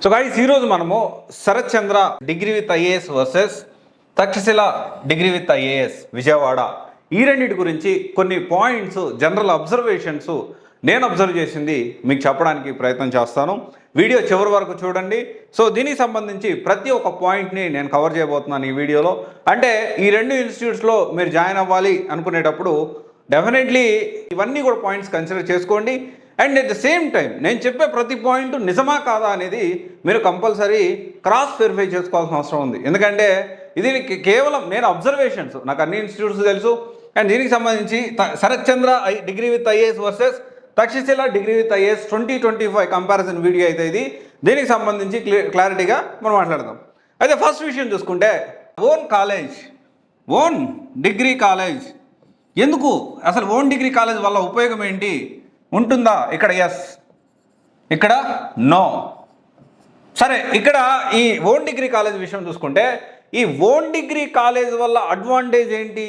So guys ఈరోజు మనము Sharath Chandra degree with IAS versus Takshashila degree with IAS Vijayawada ఈ రెండింటి గురించి కొన్ని పాయింట్స్ జనరల్ అబ్జర్వేషన్స్ నేను అబ్జర్వ్ చేసింది మీకు చెప్పడానికి ప్రయత్నం చేస్తాను. వీడియో చివరి వరకు చూడండి. సో దీనికి సంబంధించి ప్రతి ఒక్క పాయింట్ని నేను కవర్ చేయబోతున్నాను ఈ వీడియోలో. అంటే ఈ రెండు ఇన్స్టిట్యూట్స్లో మీరు జాయిన్ అవ్వాలి అనుకునేటప్పుడు డెఫినెట్లీ ఇవన్నీ కూడా పాయింట్స్ కన్సిడర్ చేసుకోండి. And at the same time నేను చెప్పే ప్రతి పాయింట్ నిజమా కాదా అనేది మీరు కంపల్సరీ క్రాస్ వెరిఫై చేసుకోవాల్సిన అవసరం ఉంది. ఎందుకంటే ఇది కేవలం నేను అబ్జర్వేషన్స్, నాకు అన్ని ఇన్స్టిట్యూట్స్ తెలుసు. అండ్ దీనికి సంబంధించి Sharath Chandra degree with IAS versus Takshashila degree with IAS 2025 comparison video అయితే ఇది. దీనికి సంబంధించి క్లారిటీగా మనం మాట్లాడదాం. అయితే ఫస్ట్ విషయం చూసుకుంటే ఓన్ డిగ్రీ కాలేజ్ ఎందుకు, అసలు ఓన్ డిగ్రీ కాలేజ్ వల్ల ఉపయోగం ఏంటి, ఉంటుందా? ఇక్కడ ఎస్, ఇక్కడ నో. సరే, ఇక్కడ ఈ ఓన్ డిగ్రీ కాలేజ్ విషయం చూసుకుంటే ఈ ఓన్ డిగ్రీ కాలేజ్ వల్ల అడ్వాంటేజ్ ఏంటి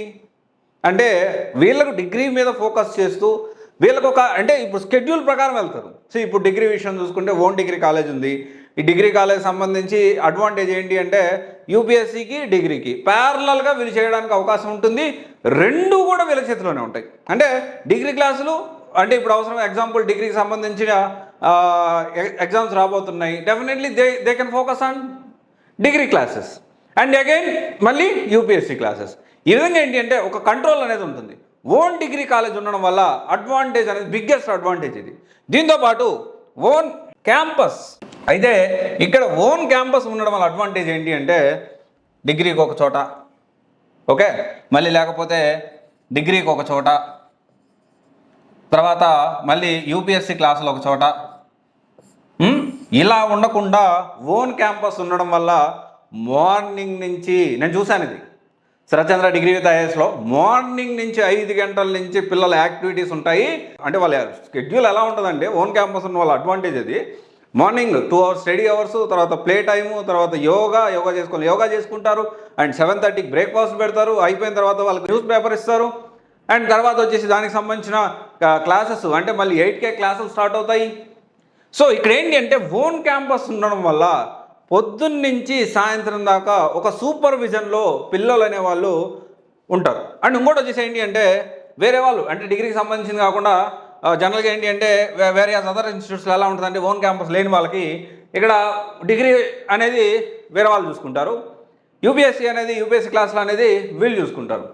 అంటే వీళ్ళకు డిగ్రీ మీద ఫోకస్ చేస్తూ వీళ్ళకు అంటే ఇప్పుడు స్కెడ్యూల్ ప్రకారం వెళ్తారు. సో ఇప్పుడు డిగ్రీ విషయం చూసుకుంటే ఓన్ డిగ్రీ కాలేజ్ ఉంది. ఈ డిగ్రీ కాలేజ్ సంబంధించి అడ్వాంటేజ్ ఏంటి అంటే యూపీఎస్సీకి డిగ్రీకి ప్యారలల్గా వీళ్ళు చేయడానికి అవకాశం ఉంటుంది. రెండు కూడా వీళ్ళ చేతిలోనే ఉంటాయి. అంటే డిగ్రీ క్లాసులు అంటే ఇప్పుడు అవసరం, ఎగ్జాంపుల్ డిగ్రీకి సంబంధించిన ఎగ్జామ్స్ రాబోతున్నాయి, definitely they can focus on degree classes and again మళ్ళీ యూపీఎస్సీ క్లాసెస్. ఈ విధంగా ఏంటి అంటే ఒక కంట్రోల్ అనేది ఉంటుంది. ఓన్ డిగ్రీ కాలేజ్ ఉండడం వల్ల అడ్వాంటేజ్ అనేది బిగ్గెస్ట్ అడ్వాంటేజ్ ఇది. దీంతోపాటు ఓన్ క్యాంపస్, అయితే ఇక్కడ ఓన్ క్యాంపస్ ఉండడం వల్ల అడ్వాంటేజ్ ఏంటి అంటే డిగ్రీకి ఒక చోట, ఓకే, మళ్ళీ లేకపోతే డిగ్రీకి ఒక చోట, తర్వాత మళ్ళీ యూపీఎస్సీ క్లాసులు ఒక చోట, ఇలా ఉండకుండా ఓన్ క్యాంపస్ ఉండడం వల్ల మార్నింగ్ నుంచి నేను చూశాను ఇది Sarath Chandra degree with ఐఏఎస్లో morning నుంచి 5 గంటల నుంచి పిల్లల యాక్టివిటీస్ ఉంటాయి. అంటే వాళ్ళ షెడ్యూల్ ఎలా ఉంటుందంటే ఓన్ క్యాంపస్ ఉన్న వాళ్ళ అడ్వాంటేజ్ అది. మార్నింగ్ 2 hours స్టడీ అవర్స్, తర్వాత ప్లే టైము, తర్వాత యోగా చేసుకుంటారు. అండ్ 7:30కి బ్రేక్ఫాస్ట్ పెడతారు. అయిపోయిన తర్వాత వాళ్ళకి న్యూస్ పేపర్ ఇస్తారు. అండ్ తర్వాత వచ్చేసి దానికి సంబంధించిన క్లాసెస్ అంటే మళ్ళీ 8కే క్లాసులు స్టార్ట్ అవుతాయి. సో ఇక్కడ ఏంటి అంటే ఓన్ క్యాంపస్ ఉండడం వల్ల పొద్దున్నుంచి సాయంత్రం దాకా ఒక సూపర్విజన్లో పిల్లలు అనేవాళ్ళు ఉంటారు. అండ్ ఇంకోటి వచ్చేసి ఏంటి అంటే వేరే వాళ్ళు అంటే డిగ్రీకి సంబంధించింది కాకుండా జనరల్గా ఏంటి అంటే వేరే అదర్ ఇన్స్టిట్యూట్స్లో ఎలా ఉంటుందంటే ఓన్ క్యాంపస్ లేని వాళ్ళకి ఇక్కడ డిగ్రీ అనేది వేరే వాళ్ళు చూసుకుంటారు, యూపీఎస్సీ క్లాసులు అనేది వీళ్ళు చూసుకుంటారు.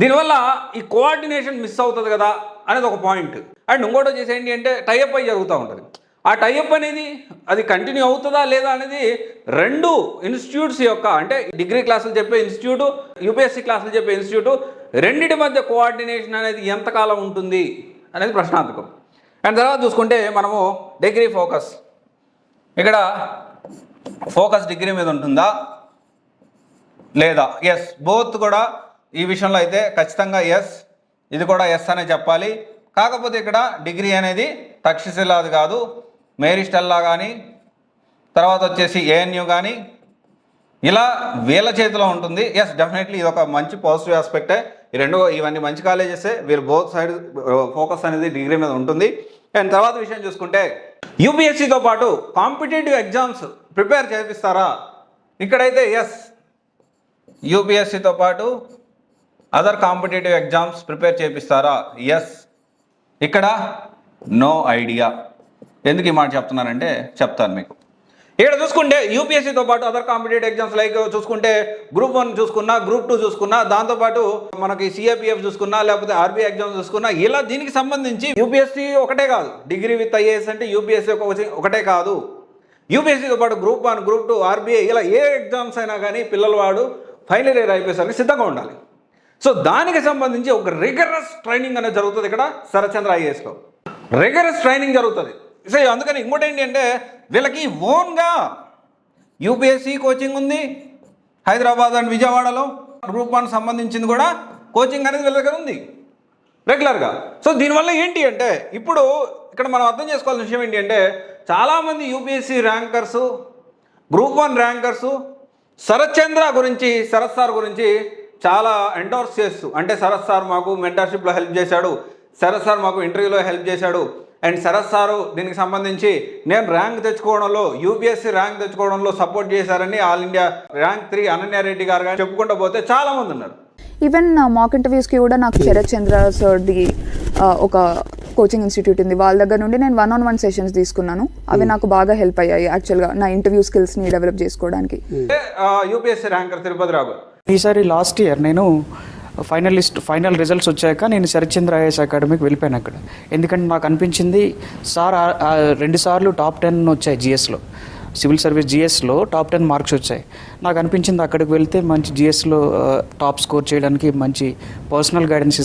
దీనివల్ల ఈ కోఆర్డినేషన్ మిస్ అవుతుంది కదా అనేది ఒక పాయింట్. అండ్ ఇంకోటి వచ్చేసి ఏంటి అంటే టైఅప్ అయి జరుగుతూ ఉంటుంది. ఆ టైఅప్ అనేది అది కంటిన్యూ అవుతుందా లేదా అనేది రెండు ఇన్స్టిట్యూట్స్ యొక్క అంటే డిగ్రీ క్లాసులు చెప్పే ఇన్స్టిట్యూటు, యూపీఎస్సీ క్లాసులు చెప్పే ఇన్స్టిట్యూటు రెండింటి మధ్య కోఆర్డినేషన్ అనేది ఎంతకాలం ఉంటుంది అనేది ప్రశ్నార్థకం. అండ్ తర్వాత చూసుకుంటే మనము డిగ్రీ ఫోకస్, ఇక్కడ ఫోకస్ డిగ్రీ మీద ఉంటుందా లేదా? ఎస్, బోత్ కూడా ఈ విషయంలో అయితే ఖచ్చితంగా ఎస్, ఇది కూడా ఎస్ అనే చెప్పాలి. కాకపోతే ఇక్కడ డిగ్రీ అనేది తక్షశిలాది కాదు, మేరీ స్టెల్లా కానీ తర్వాత వచ్చేసి ఏఎన్యూ కానీ ఇలా వీళ్ళ చేతిలో ఉంటుంది. ఎస్, డెఫినెట్లీ ఇది ఒక మంచి పాజిటివ్ ఆస్పెక్టే. ఇవన్నీ మంచి కాలేజెసే, వీళ్ళు బోత్ సైడ్ ఫోకస్ అనేది డిగ్రీ మీద ఉంటుంది. అండ్ తర్వాత విషయం చూసుకుంటే యూపీఎస్సీతో పాటు కాంపిటేటివ్ ఎగ్జామ్స్ ప్రిపేర్ చేపిస్తారా? ఇక్కడైతే ఎస్, యూపీఎస్సీతో పాటు అదర్ కాంపిటేటివ్ ఎగ్జామ్స్ ప్రిపేర్ చేపిస్తారా? ఎస్. ఇక్కడ నో ఐడియా. ఎందుకు ఈ మాట చెప్తున్నానంటే చెప్తాను మీకు. ఇక్కడ చూసుకుంటే యూపీఎస్సీతో పాటు అదర్ కాంపిటేటివ్ ఎగ్జామ్స్ లైక్ చూసుకుంటే గ్రూప్ 1 చూసుకున్నా, గ్రూప్ 2 చూసుకున్నా, దాంతోపాటు మనకి సిఏపిఎఫ్ చూసుకున్నా, లేకపోతే ఆర్బీఐ ఎగ్జామ్స్ చూసుకున్నా, ఇలా దీనికి సంబంధించి యూపీఎస్సీ ఒకటే కాదు, డిగ్రీ విత్ ఐఏఎస్ అంటే యూపీఎస్సీ ఒకటే కాదు, యూపీఎస్సీతో పాటు గ్రూప్ 1, గ్రూప్ 2, ఆర్బీఐ ఇలా ఏ ఎగ్జామ్స్ అయినా కానీ పిల్లల వాడు ఫైనల్ ఇయర్ అయిపోయేసరికి సిద్ధంగా ఉండాలి. సో దానికి సంబంధించి ఒక రిగరస్ ట్రైనింగ్ అనేది జరుగుతుంది ఇక్కడ శరత్ చంద్ర ఐఏఎస్లో. రిగరస్ ట్రైనింగ్ జరుగుతుంది. సో అందుకని ఇంకోటి ఏంటి అంటే వీళ్ళకి ఓన్గా యూపీఎస్సీ కోచింగ్ ఉంది హైదరాబాద్ అండ్ విజయవాడలో, గ్రూప్ 1 సంబంధించింది కూడా కోచింగ్ అనేది వీళ్ళ దగ్గర ఉంది రెగ్యులర్గా. సో దీనివల్ల ఏంటి అంటే ఇప్పుడు ఇక్కడ మనం అర్థం చేసుకోవాల్సిన విషయం ఏంటి అంటే చాలామంది యూపీఎస్సీ ర్యాంకర్సు, గ్రూప్ 1 ర్యాంకర్సు శరత్ సార్ గురించి చాలా ఎండోర్స్ చేస్తూ, అంటే శరత్ సార్ మాకు మెంటర్షిప్లో హెల్ప్ చేశాడు, శరత్ సార్ మాకు ఇంటర్వ్యూలో హెల్ప్ చేశాడు అండ్ శరత్ సారు దీనికి సంబంధించి నేను ర్యాంక్ తెచ్చుకోవడంలో యూపీఎస్సీ ర్యాంక్ తెచ్చుకోవడంలో సపోర్ట్ చేశారని ఆల్ ఇండియా ర్యాంక్ 3 అనన్యారెడ్డి గారు కానీ చెప్పుకుంటూ పోతే చాలామంది ఉన్నారు. ఈవెన్ మాక్ ఇంటర్వ్యూస్కి కూడా నాకు శరత్ చంద్ర సార్ది ఒక కోచింగ్ ఇన్స్టిట్యూట్ ఉంది, వాళ్ళ దగ్గర నుండి నేను 1-on-1 సెషన్స్ తీసుకున్నాను. అవి నాకు బాగా హెల్ప్ అయ్యాయి యాక్చువల్గా నా ఇంటర్వ్యూ స్కిల్స్ని డెవలప్ చేసుకోవడానికి. యూపీఎస్సీ ర్యాంకర్ తిరుపతి రావు ఈసారి లాస్ట్ ఇయర్ నేను ఫైనల్ రిజల్ట్స్ వచ్చాక నేను శరత్చంద్ర ఐఏఎస్ అకాడమీకి వెళ్ళిపోయాను అక్కడ. ఎందుకంటే నాకు అనిపించింది సార్ 2 సార్లు టాప్ 10 వచ్చాయి జిఎస్లో, సివిల్ సర్వీస్ జిఎస్లో టాప్ 10 మార్క్స్ వచ్చాయి. నాకు అనిపించింది అక్కడికి వెళ్తే మంచి జిఎస్లో టాప్ స్కోర్ చేయడానికి మంచి పర్సనల్ గైడెన్స్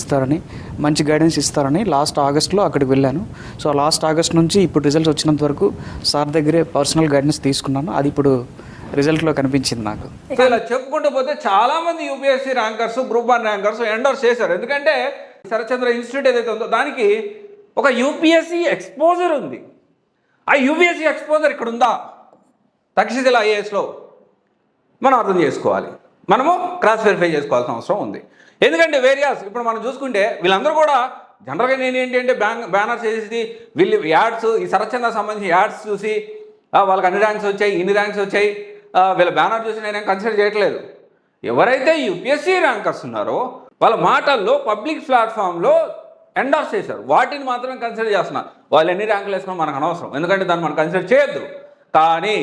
ఇస్తారని లాస్ట్ ఆగస్ట్లో అక్కడికి వెళ్ళాను. సో లాస్ట్ ఆగస్ట్ నుంచి ఇప్పుడు రిజల్ట్స్ వచ్చినంత వరకు సార్ దగ్గరే పర్సనల్ గైడెన్స్ తీసుకున్నాను. అది ఇప్పుడు రిజల్ట్లో కనిపించింది నాకు. ఇలా చెప్పుకుంటూ పోతే చాలా మంది UPSC rankers, group 1 rankers Ender చేశారు. ఎందుకంటే శరత్చంద్ర ఇన్స్టిట్యూట్ ఏదైతే ఉందో దానికి ఒక యూపీఎస్సీ ఎక్స్పోజర్ ఉంది. ఆ యూపీఎస్సీ ఎక్స్పోజర్ ఇక్కడ ఉందా తక్షశిల ఐఏఎస్లో మనం అర్థం చేసుకోవాలి, మనము క్రాస్ వెరిఫై చేసుకోవాల్సిన అవసరం ఉంది. ఎందుకంటే వేరియాస్ ఇప్పుడు మనం చూసుకుంటే వీళ్ళందరూ కూడా జనరల్గా నేను ఏంటంటే బ్యానర్స్ చేసి వీళ్ళు యాడ్స్, ఈ శరత్చంద్ర సంబంధించి యాడ్స్ చూసి వాళ్ళకి అన్ని ర్యాంక్స్ వచ్చాయి, ఇన్ని ర్యాంక్స్ వచ్చాయి, వీళ్ళ బ్యానర్ చూసి నేనేం కన్సిడర్ చేయట్లేదు. ఎవరైతే యూపీఎస్సీ ర్యాంకర్స్ ఉన్నారో వాళ్ళ మాటల్లో పబ్లిక్ ప్లాట్ఫామ్లో ఎండార్స్ చేశారు, వాటిని మాత్రమే కన్సిడర్ చేస్తున్నారు. వాళ్ళు ఎన్ని ర్యాంకులు వేసుకున్నా మనకు అనవసరం, ఎందుకంటే దాన్ని మనం కన్సిడర్ చేయొద్దు. కానీ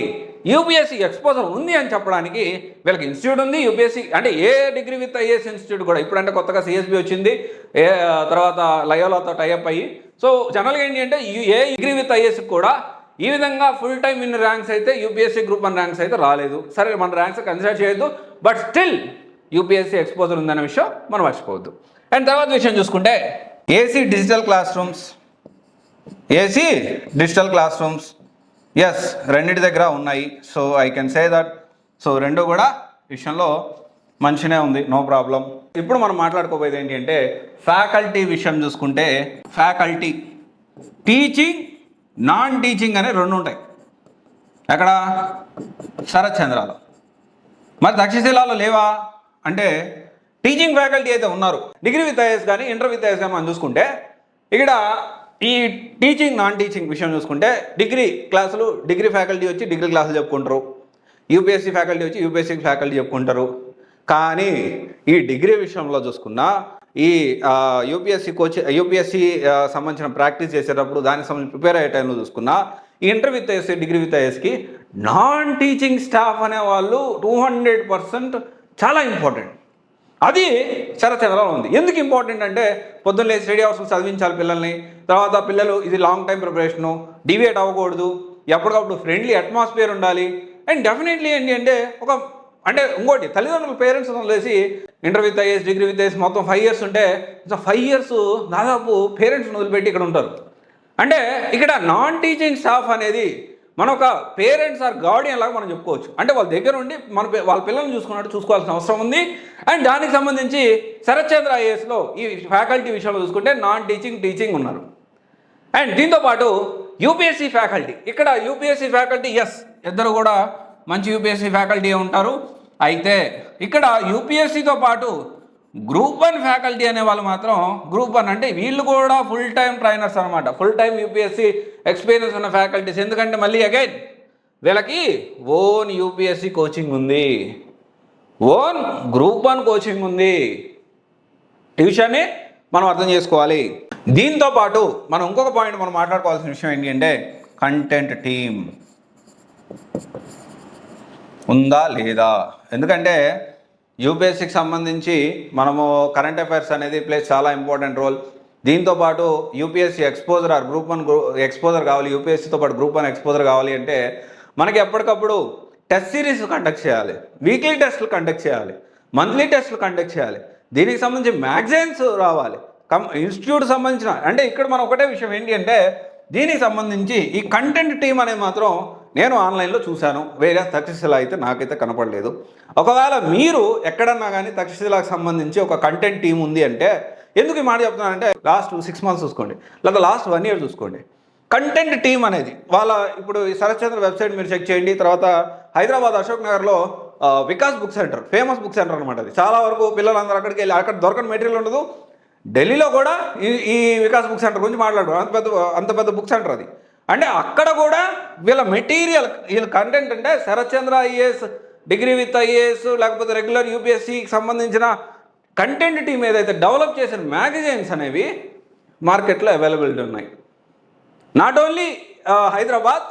యూపీఎస్సీ ఎక్స్పోజర్ ఉంది అని చెప్పడానికి వీళ్ళకి ఇన్స్టిట్యూట్ ఉంది. యూపీఎస్సీ అంటే ఏ డిగ్రీ విత్ ఐఏఎస్ ఇన్స్టిట్యూట్ కూడా ఇప్పుడంటే కొత్తగా సిఎస్బి వచ్చింది, తర్వాత లయోలాతో టైఅప్ అయ్యి. సో జనరల్గా ఏంటి అంటే ఏ డిగ్రీ విత్ ఐఏఎస్ కూడా ఈ విధంగా ఫుల్ టైమ్ ఇన్ ర్యాంక్స్ అయితే యూపీఎస్సీ గ్రూప్ 1 ర్యాంక్స్ అయితే రాలేదు. సరే మన ర్యాంక్స్ కన్సిడర్ చేయొద్దు, బట్ స్టిల్ యూపీఎస్సీ ఎక్స్పోజర్ ఉందనే విషయం మనం మర్చిపోవద్దు. అండ్ తర్వాత విషయం చూసుకుంటే ఏసీ డిజిటల్ క్లాస్ రూమ్స్ ఎస్ రెండింటి దగ్గర ఉన్నాయి. So I can say that so రెండు కూడా విషయంలో మంచిగానే ఉంది, నో ప్రాబ్లం. ఇప్పుడు మనం మాట్లాడుకోబోయేది ఏంటి అంటే ఫ్యాకల్టీ విషయం చూసుకుంటే ఫ్యాకల్టీ టీచింగ్, నాన్ టీచింగ్ అనే 2 ఉంటాయి. ఎక్కడ శరత్ చంద్రాలో. మరి తక్షశిలాలో లేవా అంటే టీచింగ్ ఫ్యాకల్టీ అయితే ఉన్నారు. డిగ్రీ విత్ ఐఏఎస్ కానీ ఇంటర్ విత్ ఐఏఎస్ కానీ మనం చూసుకుంటే ఇక్కడ ఈ టీచింగ్, నాన్ టీచింగ్ విషయం చూసుకుంటే డిగ్రీ క్లాసులు డిగ్రీ ఫ్యాకల్టీ వచ్చి డిగ్రీ క్లాసులు చెప్పుకుంటారు, యూపీఎస్సీ ఫ్యాకల్టీ వచ్చి యూపీఎస్సీ ఫ్యాకల్టీ చెప్పుకుంటారు. కానీ ఈ డిగ్రీ విషయంలో చూసుకున్నా ఈ యూపీఎస్సీ సంబంధించిన ప్రాక్టీస్ చేసేటప్పుడు దానికి సంబంధించి ప్రిపేర్ అయ్యే టైంలో చూసుకున్నా ఈ inter with IAS, degree with ఐఏఎస్కి నాన్ టీచింగ్ స్టాఫ్ అనేవాళ్ళు 200% చాలా ఇంపార్టెంట్. అది శరత్చంద్రలో ఉంది. ఎందుకు ఇంపార్టెంట్ అంటే పొద్దున్న లేచి స్టడీ అవర్స్లో చదివించాలి పిల్లల్ని, తర్వాత పిల్లలు ఇది లాంగ్ టైం ప్రిపరేషను, డివియేట్ అవ్వకూడదు, ఎప్పటికప్పుడు ఫ్రెండ్లీ అట్మాస్ఫియర్ ఉండాలి. అండ్ డెఫినెట్లీ ఏంటి అంటే అంటే ఇంకోటి తల్లిదండ్రులు పేరెంట్స్ వదిలేసి inter with IAS, degree with IAS మొత్తం 5 years ఉంటే 5 years దాదాపు పేరెంట్స్ని వదిలిపెట్టి ఇక్కడ ఉంటారు. అంటే ఇక్కడ నాన్ టీచింగ్ స్టాఫ్ అనేది మన ఒక పేరెంట్స్ ఆర్ గార్డియన్ లాగా మనం చెప్పుకోవచ్చు. అంటే వాళ్ళ దగ్గర ఉండి వాళ్ళ పిల్లల్ని చూసుకోవాల్సిన అవసరం ఉంది. అండ్ దానికి సంబంధించి శరత్చంద్ర ఐఏఎస్లో ఈ ఫ్యాకల్టీ విషయంలో చూసుకుంటే నాన్ టీచింగ్ ఉన్నారు. అండ్ దీంతోపాటు యూపీఎస్సీ ఫ్యాకల్టీ, ఇక్కడ యూపీఎస్సీ ఫ్యాకల్టీ ఇద్దరు కూడా మంచి యూపీఎస్సీ ఫ్యాకల్టీ ఉంటారు. అయితే ఇక్కడ యూపీఎస్సీతో పాటు గ్రూప్ 1 ఫ్యాకల్టీ అనే వాళ్ళు మాత్రం గ్రూప్ 1 అంటే వీళ్ళు కూడా ఫుల్ టైం ట్రైనర్స్ అనమాట, ఫుల్ టైం యూపీఎస్సీ ఎక్స్పీరియన్స్ ఉన్న ఫ్యాకల్టీస్. ఎందుకంటే మళ్ళీ అగైన్ వీళ్ళకి ఓన్ యూపీఎస్సీ కోచింగ్ ఉంది, ఓన్ గ్రూప్ 1 కోచింగ్ ఉంది. ఈ విషయాన్ని మనం అర్థం చేసుకోవాలి. దీంతో పాటు మనం ఇంకొక పాయింట్ మనం మాట్లాడుకోవాల్సిన విషయం ఏంటి అంటే కంటెంట్ టీమ్ ఉందా లేదా. ఎందుకంటే యూపీఎస్సీకి సంబంధించి మనము కరెంట్ అఫైర్స్ అనేది ప్లేస్ చాలా ఇంపార్టెంట్ రోల్. దీంతోపాటు UPSC exposure or group 1 exposure కావాలి, యూపీఎస్సీతో పాటు గ్రూప్ 1 ఎక్స్పోజర్ కావాలి అంటే మనకి ఎప్పటికప్పుడు టెస్ట్ సిరీస్ కండక్ట్ చేయాలి, వీక్లీ టెస్టులు కండక్ట్ చేయాలి, మంత్లీ టెస్టులు కండక్ట్ చేయాలి. దీనికి సంబంధించి మ్యాగజైన్స్ రావాలి, ఇన్స్టిట్యూట్ సంబంధించిన. అంటే ఇక్కడ మనం ఒకటే విషయం ఏంటి అంటే దీనికి సంబంధించి ఈ కంటెంట్ టీం అనేది మాత్రం నేను ఆన్లైన్లో చూశాను, వేరే తక్షశిల అయితే నాకైతే కనపడలేదు. ఒకవేళ మీరు ఎక్కడన్నా కానీ తక్షశిలకు సంబంధించి ఒక కంటెంట్ టీం ఉంది అంటే ఎందుకు ఈ మాట చెప్తున్నానంటే లాస్ట్ 6 months చూసుకోండి, లేదా లాస్ట్ 1 year చూసుకోండి. కంటెంట్ టీం అనేది వాళ్ళ ఇప్పుడు ఈ శరత్చంద్ర వెబ్సైట్ మీరు చెక్ చేయండి. తర్వాత హైదరాబాద్ అశోక్ నగర్లో Vikas book centre, famous book centre అనమాట. అది చాలా వరకు పిల్లలందరూ అక్కడికి వెళ్ళి అక్కడ దొరకని మెటీరియల్ ఉండదు, ఢిల్లీలో కూడా ఈ వికాస్ బుక్ సెంటర్ గురించి మాట్లాడు, అంత పెద్ద బుక్ సెంటర్ అది. అంటే అక్కడ కూడా వీళ్ళ మెటీరియల్, వీళ్ళ కంటెంట్ అంటే శరత్ చంద్ర ఐఏఎస్, డిగ్రీ విత్ ఐఏఎస్, లేకపోతే రెగ్యులర్ యూపీఎస్సికి సంబంధించిన కంటెంట్ టీమ్ ఏదైతే డెవలప్ చేసిన మ్యాగజైన్స్ అనేవి మార్కెట్లో అవైలబిలిటీ ఉన్నాయి. నాట్ ఓన్లీ హైదరాబాద్,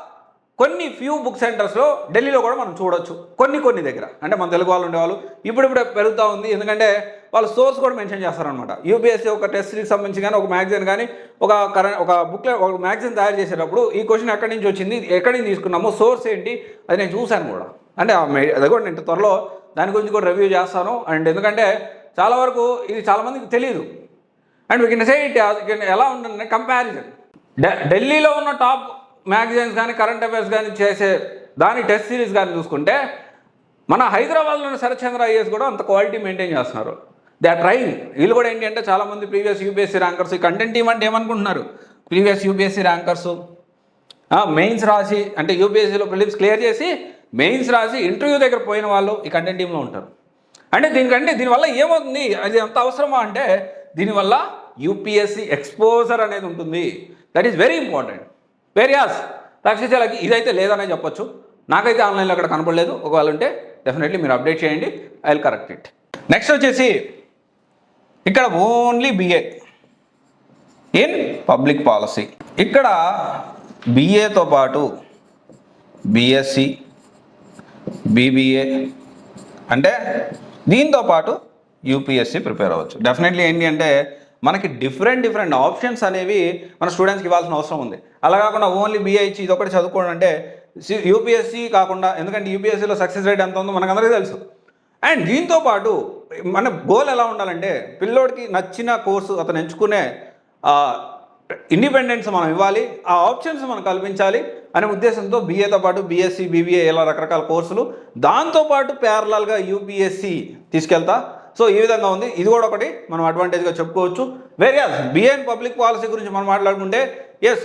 కొన్ని ఫ్యూ బుక్ సెంటర్స్లో ఢిల్లీలో కూడా మనం చూడొచ్చు, కొన్ని దగ్గర. అంటే మన తెలుగు వాళ్ళు ఉండేవాళ్ళు ఇప్పుడిప్పుడే పెరుగుతూ ఉంది, ఎందుకంటే వాళ్ళు సోర్స్ కూడా మెన్షన్ చేస్తారనమాట. యూపీఎస్సీ ఒక టెస్ట్ సిరీస్ సంబంధించి కానీ, ఒక మ్యాగజైన్ కానీ, ఒక బుక్లెట్, ఒక మ్యాగజైన్ తయారు చేసేటప్పుడు ఈ క్వశ్చన్ ఎక్కడి నుంచి వచ్చింది, ఎక్కడి నుంచి తీసుకున్నామో, సోర్స్ ఏంటి, అది నేను చూశాను కూడా. అంటే అది కూడా నేను త్వరలో దాని గురించి కూడా రివ్యూ చేస్తాను. అండ్ ఎందుకంటే చాలా వరకు ఇది చాలామందికి తెలియదు. And we can say it ఎలా ఉంటుంది కంపారిజన్. ఢిల్లీలో ఉన్న టాప్ మ్యాగజైన్స్ కానీ, కరెంట్ అఫైర్స్ కానీ చేసే దాని టెస్ట్ సిరీస్ కానీ చూసుకుంటే, మన హైదరాబాద్లో ఉన్న శరత్ చంద్ర ఐఏఎస్ కూడా అంత క్వాలిటీ మెయింటైన్ చేస్తున్నారు. They are trying. వీళ్ళు కూడా ఏంటి అంటే చాలామంది ప్రీవియస్ యూపీఎస్సీ ర్యాంకర్స్, ఈ కంటెంట్ టీమ్ అంటే ఏమనుకుంటున్నారు, ప్రీవియస్ యూపీఎస్సీ ర్యాంకర్స్ మెయిన్స్ రాసి, అంటే యూపీఎస్సీలో ప్రిలిమ్స్ క్లియర్ చేసి మెయిన్స్ రాసి ఇంటర్వ్యూ దగ్గర పోయిన వాళ్ళు ఈ కంటెంట్ టీంలో ఉంటారు. అంటే దీనివల్ల ఏమవుతుంది, అది ఎంత అవసరమా అంటే దీనివల్ల యూపీఎస్సీ ఎక్స్పోజర్ అనేది ఉంటుంది. That is very important. Whereas తక్షశిలకి ఇదైతే లేదనే చెప్పొచ్చు. నాకైతే ఆన్లైన్లో అక్కడ కనపడలేదు. ఒకవేళ ఉంటే డెఫినెట్లీ మీరు అప్డేట్ చేయండి, I will correct it. Next వచ్చేసి ఇక్కడ only BA in public policy. ఇక్కడ బిఏతో పాటు బిఎస్సి, బీబీఏ, అంటే దీంతో పాటు యూపీఎస్సి ప్రిపేర్ అవ్వచ్చు. డెఫినెట్లీ ఏంటి అంటే మనకి డిఫరెంట్ ఆప్షన్స్ అనేవి మన స్టూడెంట్స్కి ఇవ్వాల్సిన అవసరం ఉంది. అలా కాకుండా ఓన్లీ బీఏ ఇచ్చి ఇదొకటి చదువుకోవడం అంటే యూపీఎస్సి కాకుండా, ఎందుకంటే యూపీఎస్సీలో సక్సెస్ రేట్ ఎంత ఉందో మనకందరికీ తెలుసు. అండ్ దీంతో పాటు మన గోల్ ఎలా ఉండాలంటే పిల్లోడికి నచ్చిన కోర్సు అతను ఎంచుకునే ఇండిపెండెన్స్ మనం ఇవ్వాలి, ఆ ఆప్షన్స్ మనం కల్పించాలి అనే ఉద్దేశంతో బీఏతో పాటు బీఎస్సీ, బీబీఏ ఇలా రకరకాల కోర్సులు, దాంతోపాటు ప్యారలల్గా యూపీఎస్సి తీసుకెళ్తా. సో ఈ విధంగా ఉంది. ఇది కూడా ఒకటి మనం అడ్వాంటేజ్గా చెప్పుకోవచ్చు. Various BA and public policy గురించి మనం మాట్లాడుకుంటే, ఎస్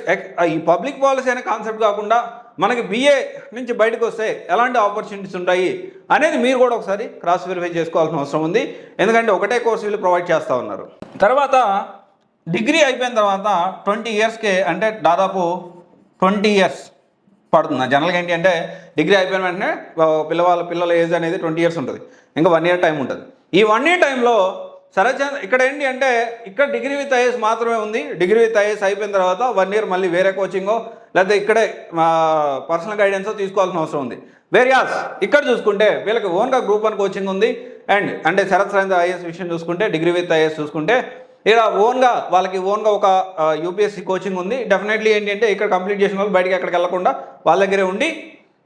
ఈ పబ్లిక్ పాలసీ అనే కాన్సెప్ట్ కాకుండా మనకి బిఏ నుంచి బయటకు వస్తే ఎలాంటి ఆపర్చునిటీస్ ఉంటాయి అనేది మీరు కూడా ఒకసారి క్రాస్ వెరిఫై చేసుకోవాల్సిన అవసరం ఉంది. ఎందుకంటే ఒకటే కోర్సు వీళ్ళు ప్రొవైడ్ చేస్తూ ఉన్నారు. తర్వాత డిగ్రీ అయిపోయిన తర్వాత 20 ఇయర్స్కే, అంటే దాదాపు 20 ఇయర్స్ పడుతుంది. జనరల్గా ఏంటి అంటే డిగ్రీ అయిపోయిన వెంటనే పిల్లల ఏజ్ అనేది 20 ఇయర్స్ ఉంటుంది, ఇంకా 1 ఇయర్ టైం ఉంటుంది. ఈ 1 ఇయర్ టైంలో శరత్ చంద్ర ఇక్కడ ఏంటి అంటే ఇక్కడ డిగ్రీ విత్ ఐఏఎస్ మాత్రమే ఉంది. డిగ్రీ విత్ ఐఏఎస్ అయిపోయిన తర్వాత 1 ఇయర్ మళ్ళీ వేరే కోచింగో లేకపోతే ఇక్కడే పర్సనల్ గైడెన్సో తీసుకోవాల్సిన అవసరం ఉంది. వేరియాస్ ఇక్కడ చూసుకుంటే వీళ్ళకి ఓన్గా గ్రూప్ 1 కోచింగ్ ఉంది. అండ్ అంటే శరత్ చంద్ర ఐఏఎస్ విషయం చూసుకుంటే, డిగ్రీ విత్ ఐఏఎస్ చూసుకుంటే ఇక్కడ వాళ్ళకి ఓన్గా ఒక యూపీఎస్సీ కోచింగ్ ఉంది. డెఫినెట్లీ ఏంటి అంటే ఇక్కడ కంప్లీట్ చేసిన వాళ్ళు బయటికి ఎక్కడికి వెళ్లకుండా వాళ్ళ దగ్గరే ఉండి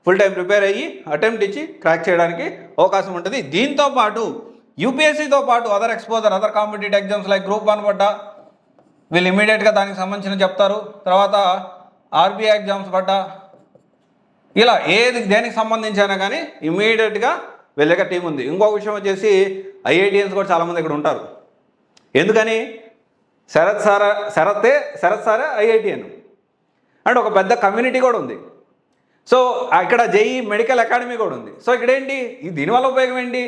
ఫుల్ టైం ప్రిపేర్ అయ్యి అటెంప్ట్ ఇచ్చి క్రాక్ చేయడానికి అవకాశం ఉంటుంది. దీంతో పాటు యూపీఎస్సీతో పాటు other exposure, other competitive exams like group 1 పడ్డా వీళ్ళు ఇమీడియట్గా దానికి సంబంధించిన చెప్తారు. తర్వాత ఆర్బీఐ ఎగ్జామ్స్ పడ్డా ఇలా దేనికి సంబంధించి అయినా కానీ ఇమీడియట్గా వెళ్ళే టీం ఉంది. ఇంకొక విషయం వచ్చేసి ఐఐటిఎన్స్ కూడా చాలామంది ఇక్కడ ఉంటారు. ఎందుకని శరత్ సారే ఐఐటిఎన్ అండ్ ఒక పెద్ద కమ్యూనిటీ కూడా ఉంది. సో ఇక్కడ జేఈ మెడికల్ అకాడమీ కూడా ఉంది. సో ఇక్కడ ఏంటి దీనివల్ల ఉపయోగం ఏంటి,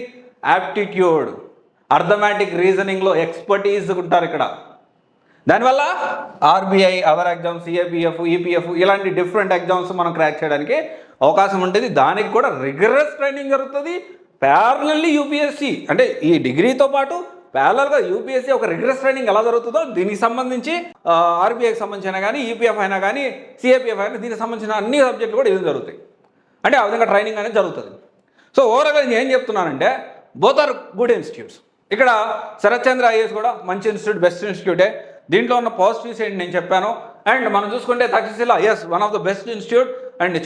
యాప్టిట్యూడ్, అర్థమెటిక్ రీజనింగ్లో ఎక్స్పర్టీస్ ఉంటారు ఇక్కడ. దానివల్ల RBI, other exams, CAPF, EPF ఇలాంటి డిఫరెంట్ ఎగ్జామ్స్ మనం క్రాక్ చేయడానికి అవకాశం ఉంటుంది. దానికి కూడా రిగరస్ ట్రైనింగ్ జరుగుతుంది. ప్యారలల్లీ యూపీఎస్సీ అంటే ఈ డిగ్రీతో పాటు ప్యారలల్గా యూపీఎస్సీ ఒక రిగరస్ ట్రైనింగ్ ఎలా జరుగుతుందో దీనికి సంబంధించి ఆర్బీఐకి సంబంధించిన కానీ, ఈపీఎఫ్ అయినా కానీ, సిఏపిఎఫ్ అయినా దీనికి సంబంధించిన అన్ని సబ్జెక్టులు కూడా ఇది జరుగుతాయి. అంటే ఆ విధంగా ట్రైనింగ్ అనేది జరుగుతుంది. సో ఓవరాల్గా నేను ఏం చెప్తున్నానంటే బోత్ ఆర్ గుడ్ ఇన్స్టిట్యూట్స్. ఇక్కడ శరత్ చంద్ర ఐఏఎస్ కూడా మంచి ఇన్స్టిట్యూట్, బెస్ట్ ఇన్స్టిట్యూటే. దీంట్లో ఉన్న పాజిటివ్స్ ఏంటి నేను చెప్పాను. అండ్ మనం చూసుకుంటే Takshashila is one of the best institute and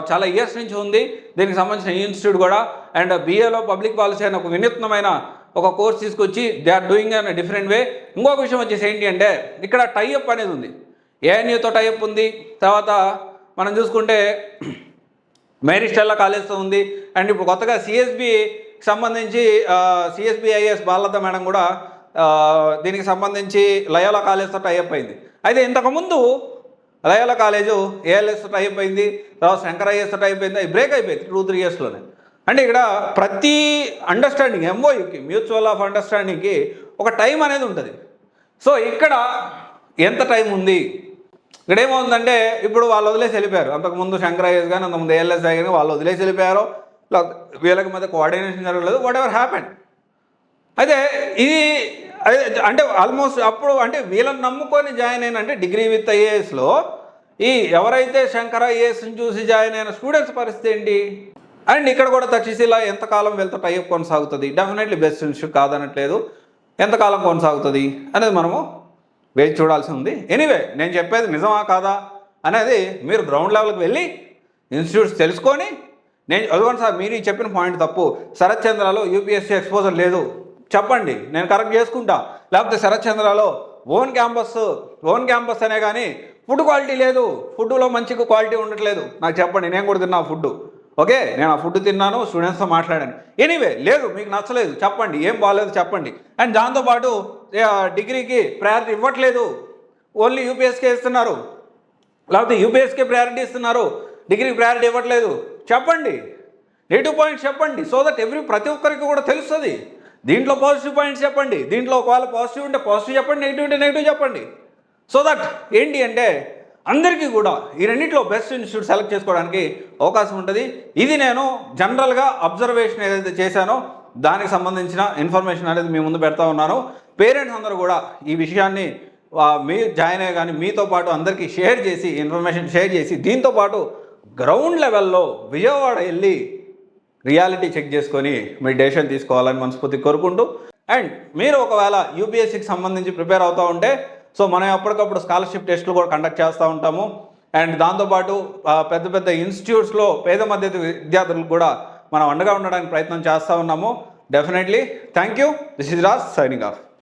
చాలా ఇయర్స్ నుంచి ఉంది దీనికి సంబంధించిన ఈ ఇన్స్టిట్యూట్ కూడా. అండ్ బీఏలో పబ్లిక్ పాలసీ అని ఒక వినూత్నమైన ఒక కోర్స్ తీసుకొచ్చి they are doing an different way. ఇంకొక విషయం వచ్చేసి ఏంటి అంటే ఇక్కడ టైఅప్ అనేది ఉంది, ఏఎన్యూతో టైఅప్ ఉంది. తర్వాత మనం చూసుకుంటే మేరీ స్టెల్లా కాలేజ్తో ఉంది. అండ్ ఇప్పుడు కొత్తగా సిఎస్బికి సంబంధించి సిఎస్బిఐఎస్ బాలలత మేడం కూడా దీనికి సంబంధించి లయోలా కాలేజ్తో టైఅప్ అయింది. అయితే ఇంతకుముందు లయోలా కాలేజు ఏఎల్ఎస్తో టైఅప్ అయింది, తర్వాత శంకర్ ఐఎస్తో టైఅప్ అయింది. అది బ్రేక్ అయిపోయింది 2-3 ఇయర్స్లోనే. అంటే ఇక్కడ ప్రతి అండర్స్టాండింగ్ ఎంఓయూకి, మ్యూచువల్ ఆఫ్ అండర్స్టాండింగ్కి ఒక టైం అనేది ఉంటుంది. సో ఇక్కడ ఎంత టైం ఉంది? ఇక్కడ ఏమవుతుందంటే ఇప్పుడు వాళ్ళు వదిలేసి వెళ్ళిపోయారు. అంతకుముందు శంకరయ్య కానీ అంతకుముందు ఏఎల్ఎస్ కానీ వాళ్ళు వదిలేసి వెళ్ళిపోయారు, వీళ్ళకి మధ్య కోఆర్డినేషన్ జరగలేదు, వాట్ ఎవర్ హ్యాపెండ్. అయితే ఇది అంటే ఆల్మోస్ట్ అప్పుడు అంటే వీళ్ళని నమ్ముకొని జాయిన్ అయిన అంటే డిగ్రీ విత్ ఐఏఎస్లో ఈ ఎవరైతే శంకర ఐఏఎస్ని చూసి జాయిన్ అయిన స్టూడెంట్స్ పరిస్థితి ఏంటి? అండ్ ఇక్కడ కూడా తక్షశిల ఎంతకాలం వీళ్ళతో టైప్ కొనసాగుతుంది? డెఫినెట్లీ బెస్ట్ ఇన్స్టిట్యూట్ కాదనట్లేదు, ఎంతకాలం కొనసాగుతుంది అనేది మనము వేచి చూడాల్సి ఉంది. ఎనీవే నేను చెప్పేది నిజమా కాదా అనేది మీరు గ్రౌండ్ లెవెల్కి వెళ్ళి ఇన్స్టిట్యూట్స్ తెలుసుకొని, నేను అదిగోండి సార్ మీరు చెప్పిన పాయింట్ తప్పు, శరత్ చంద్రలో యూపీఎస్సీ ఎక్స్పోజర్ లేదు చెప్పండి, నేను కరెక్ట్ చేసుకుంటా. లేకపోతే శరత్ చంద్రలో ఓన్ క్యాంపస్ అనే కానీ ఫుడ్ క్వాలిటీ లేదు, ఫుడ్లో మంచి క్వాలిటీ ఉండట్లేదు నాకు చెప్పండి, నేను కూడా తిన్నా ఫుడ్, ఓకే నేను ఆ ఫుడ్ తిన్నాను, స్టూడెంట్స్తో మాట్లాడాను. ఎనీవే లేదు మీకు నచ్చలేదు చెప్పండి, ఏం బాగాలేదు చెప్పండి. అండ్ దాంతోపాటు డిగ్రీకి ప్రయారిటీ ఇవ్వట్లేదు, ఓన్లీ యూపీఎస్కే ఇస్తున్నారు, లేకపోతే యూపీఎస్కే ప్రయారిటీ ఇస్తున్నారు, డిగ్రీకి ప్రయారిటీ ఇవ్వట్లేదు చెప్పండి, నెగిటివ్ పాయింట్స్ చెప్పండి. సో దట్ ప్రతి ఒక్కరికి కూడా తెలుస్తుంది. దీంట్లో పాజిటివ్ పాయింట్స్ చెప్పండి, దీంట్లో ఒకవేళ పాజిటివ్ ఉంటే పాజిటివ్ చెప్పండి, నెగిటివ్ ఉంటే నెగిటివ్ చెప్పండి. సో దట్ ఏంటి అంటే అందరికీ కూడా ఈ రెండింటిలో బెస్ట్ ఇన్స్టిట్యూట్ సెలెక్ట్ చేసుకోవడానికి అవకాశం ఉంటుంది. ఇది నేను జనరల్గా అబ్జర్వేషన్ ఏదైతే చేశానో దానికి సంబంధించిన ఇన్ఫర్మేషన్ అనేది మీ ముందు పెడతా ఉన్నాను. పేరెంట్స్ అందరూ కూడా ఈ విషయాన్ని మీ జాయిన్ అయ్యే కానీ మీతో పాటు అందరికీ షేర్ చేసి ఇన్ఫర్మేషన్ షేర్ చేసి దీంతోపాటు గ్రౌండ్ లెవెల్లో విజయవాడ వెళ్ళి రియాలిటీ చెక్ చేసుకొని మీ డెసిషన్ తీసుకోవాలని మనస్ఫూర్తి కోరుకుంటూ, అండ్ మీరు ఒకవేళ యూపీఎస్సీకి సంబంధించి ప్రిపేర్ అవుతూ ఉంటే సో మనం ఎప్పటికప్పుడు స్కాలర్షిప్ టెస్టులు కూడా కండక్ట్ చేస్తూ ఉంటాము. అండ్ దాంతోపాటు పెద్ద పెద్ద ఇన్స్టిట్యూట్స్లో పేద మధ్యతరగతి విద్యార్థులకు కూడా మనం అండగా ఉండడానికి ప్రయత్నం చేస్తూ ఉన్నాము. Definitely thank you. This is Raj signing off.